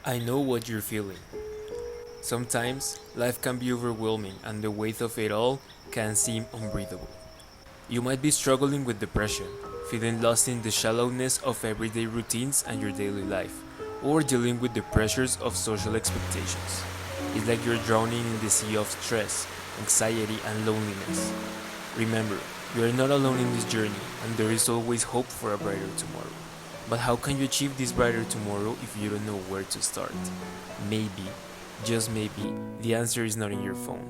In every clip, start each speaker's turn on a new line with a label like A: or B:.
A: I know what you're feeling. Sometimes life can be overwhelming and the weight of it all can seem unbreathable. You might be struggling with depression, feeling lost in the shallowness of everyday routines and your daily life, or dealing with the pressures of social expectations. It's like you're drowning in the sea of stress, anxiety, and loneliness. Remember, you are not alone in this journey, and there is always hope for a brighter tomorrow. But how can you achieve this brighter tomorrow if you don't know where to start? Maybe, just maybe, the answer is not in your phone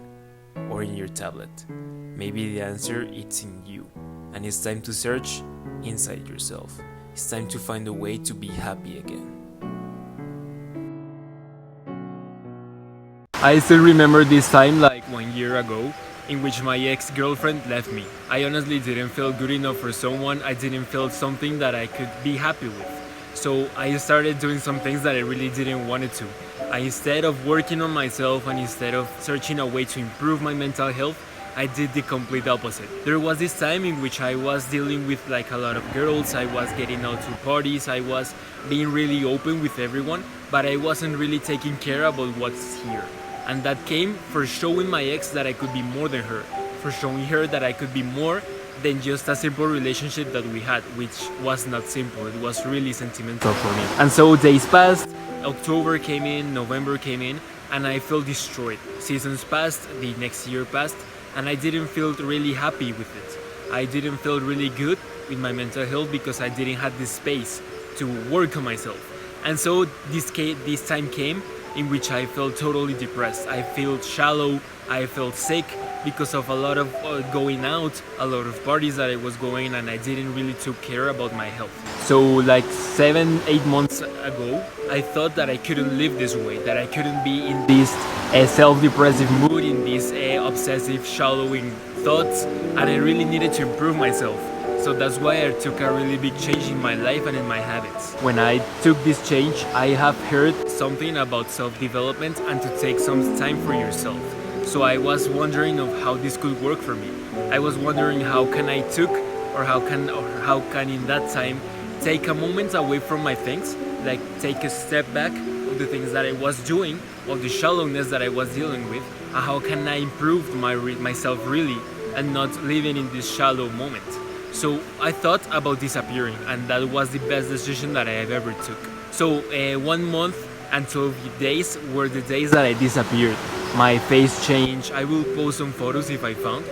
A: or in your tablet. Maybe the answer is in you, and it's time to search inside yourself. It's time to find a way to be happy again. I still remember this time, like 1 year ago, in which my ex-girlfriend left me. I honestly didn't feel good enough for someone. I didn't feel something that I could be happy with. So I started doing some things that I really didn't want to. Instead of working on myself and instead of searching a way to improve my mental health, I did the complete opposite. There was this time in which I was dealing with like a lot of girls, I was getting out to parties, I was being really open with everyone, but I wasn't really taking care about what's here. And that came for showing my ex that I could be more than her, for showing her that I could be more than just a simple relationship that we had, which was not simple, it was really sentimental for me. And so days passed, October came in, November came in, and I felt destroyed. Seasons passed, the next year passed, and I didn't feel really happy with it. I didn't feel really good with my mental health because I didn't have the space to work on myself. And so this time came in which I felt totally depressed. I felt shallow, I felt sick because of a lot of going out, a lot of parties that I was going, and I didn't really took care about my health. So like 7-8 months ago, I thought that I couldn't live this way, that I couldn't be in this self-depressive mood, in these obsessive, shallowing thoughts, and I really needed to improve myself. So that's why I took a really big change in my life and in my habits. When I took this change, I have heard something about self-development and to take some time for yourself. So I was wondering of how this could work for me. I was wondering how can I took or how can in that time take a moment away from my things, like take a step back of the things that I was doing, of the shallowness that I was dealing with, and how can I improve myself really and not living in this shallow moment. So I thought about disappearing, and that was the best decision that I have ever took. So 1 month and 12 days were the days that I disappeared. My face changed. I will post some photos if I found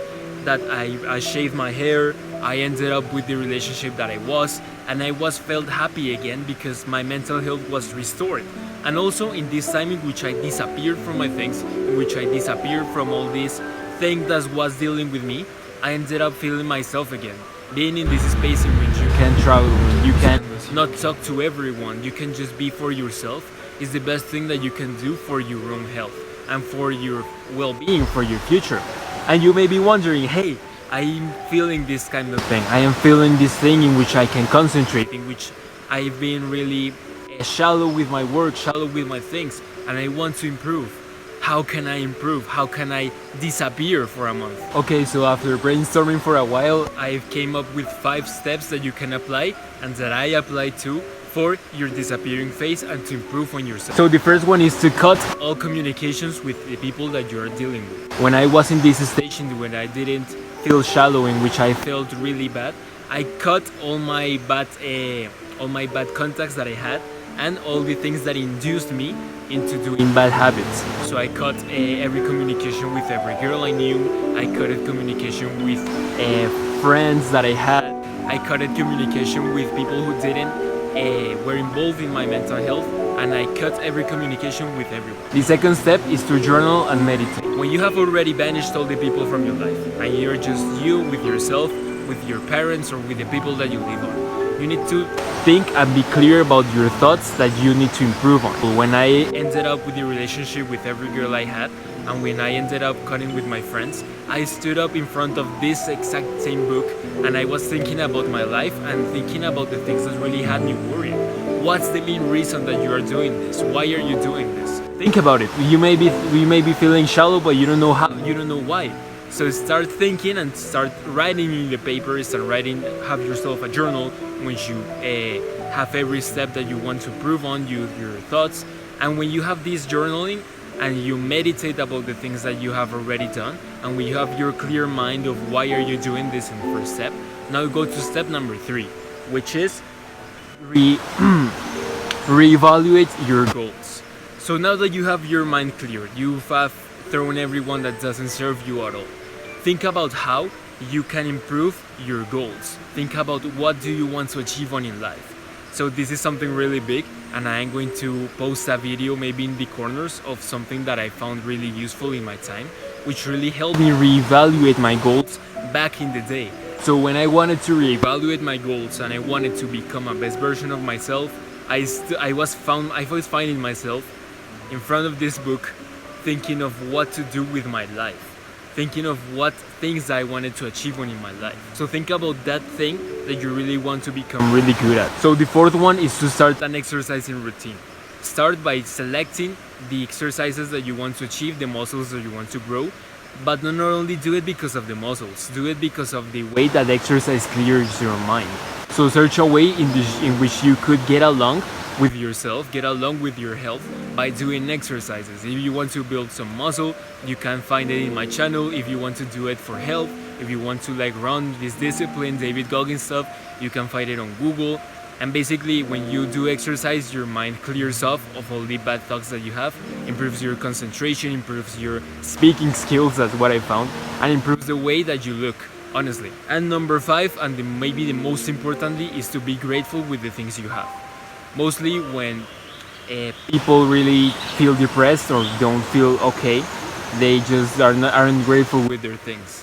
A: that I shaved my hair. I ended up with the relationship that I was, and I was felt happy again because my mental health was restored. And also in this time in which I disappeared from my things, in which I disappeared from all this thing that was dealing with me, I ended up feeling myself again. Being in this space in which you can travel, you can not talk to everyone, you can just be for yourself, is the best thing that you can do for your own health and for your well-being, for your future. And you may be wondering, hey, I'm feeling this kind of thing. I am feeling this thing in which I can concentrate, in which I've been really shallow with my work, shallow with my things, and I want to improve. How can I improve? How can I disappear for a month? Okay, so after brainstorming for a while, I came up with 5 steps that you can apply and that I apply to for your disappearing phase and to improve on yourself. So the first one is to cut all communications with the people that you are dealing with. When I was in this station, when I didn't feel shallow, in which I felt really bad, I cut all my bad contacts that I had and all the things that induced me into doing bad habits. So I cut every communication with every girl I knew. I cut communication with friends that I had. I cut communication with people who didn't were involved in my mental health, and I cut every communication with everyone. The second step is to journal and meditate. When you have already banished all the people from your life and you're just you with yourself, with your parents, or with the people that you live on, you need to think and be clear about your thoughts that you need to improve on. When I ended up with the relationship with every girl I had, and when I ended up cutting with my friends, I stood up in front of this exact same book and I was thinking about my life and thinking about the things that really had me worried. What's the main reason that you are doing this? Why are you doing this? Think about it. You may be feeling shallow, but you don't know how, you don't know why. So start thinking and start writing in the papers and have yourself a journal in which you have every step that you want to prove on your thoughts, And when you have this journaling and you meditate about the things that you have already done, and when you have your clear mind of why are you doing this in the first step, now go to step number 3, which is reevaluate your goals. So now that you have your mind clear, you have thrown everyone that doesn't serve you at all, think about how you can improve your goals. Think about what do you want to achieve on in life. So this is something really big, and I am going to post a video maybe in the corners of something that I found really useful in my time, which really helped me reevaluate my goals back in the day. So when I wanted to reevaluate my goals and I wanted to become a best version of myself, I was finding myself in front of this book thinking of what to do with my life, thinking of what things I wanted to achieve in my life. So think about that thing that you really want to become really good at. So the 4th one is to start an exercising routine. Start by selecting the exercises that you want to achieve, the muscles that you want to grow, but not only do it because of the muscles, do it because of the way that exercise clears your mind. So search a way in which you could get along with yourself, get along with your health by doing exercises. If you want to build some muscle, you can find it in my channel. If you want to do it for health, if you want to like run this discipline, David Goggins stuff, you can find it on Google. And basically when you do exercise, your mind clears off of all the bad thoughts that you have, improves your concentration, improves your speaking skills, that's what I found, and improves the way that you look, honestly. And number 5, and maybe the most importantly, is to be grateful with the things you have. Mostly when people really feel depressed or don't feel okay, they just aren't grateful with their things.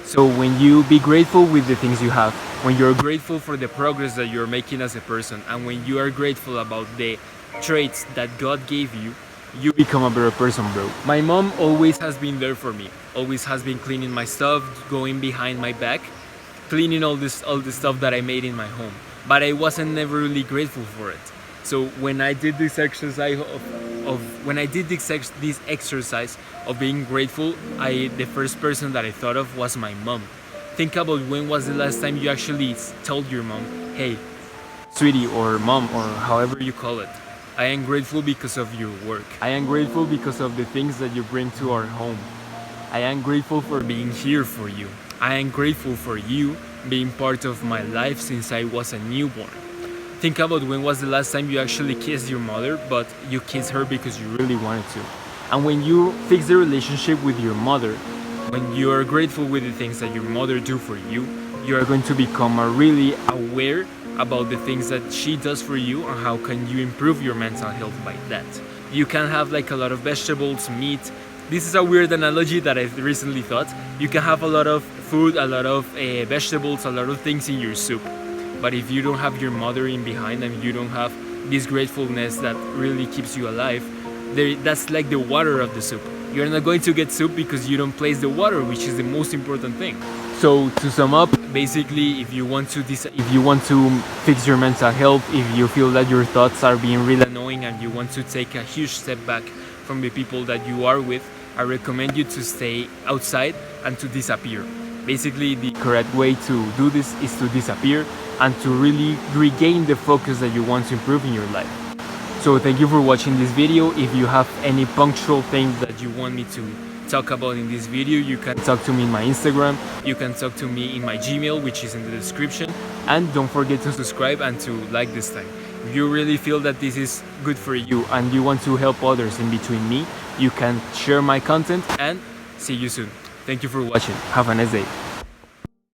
A: So when you be grateful with the things you have, when you're grateful for the progress that you're making as a person, and when you are grateful about the traits that God gave you, you become a better person, bro. My mom always has been there for me, always has been cleaning my stuff, going behind my back, cleaning all the stuff that I made in my home. But I wasn't never really grateful for it. So when I did this exercise this exercise of being grateful, the first person that I thought of was my mom. Think about when was the last time you actually told your mom, hey, sweetie, or mom, or however you call it, I am grateful because of your work. I am grateful because of the things that you bring to our home. I am grateful for being here for you. I am grateful for you being part of my life since I was a newborn. Think about when was the last time you actually kissed your mother, but you kissed her because you really wanted to. And when you fix the relationship with your mother, when you are grateful with the things that your mother do for you, you are going to become really aware about the things that she does for you and how can you improve your mental health by that. You can have like a lot of vegetables, meat. This is a weird analogy that I've recently thought. You can have a lot of food, a lot of vegetables, a lot of things in your soup. But if you don't have your mother in behind and you don't have this gratefulness that really keeps you alive, that's like the water of the soup. You're not going to get soup because you don't place the water, which is the most important thing. So to sum up, basically, if you want to fix your mental health, if you feel that your thoughts are being really annoying and you want to take a huge step back from the people that you are with, I recommend you to stay outside and to disappear. Basically, the correct way to do this is to disappear and to really regain the focus that you want to improve in your life. So thank you for watching this video. If you have any punctual things that you want me to talk about in this video, you can talk to me in my Instagram, you can talk to me in my Gmail, which is in the description, and don't forget to subscribe and to like this time. If you really feel that this is good for you and you want to help others in between me, you can share my content, and see you soon. Thank you for watching. Have a nice day.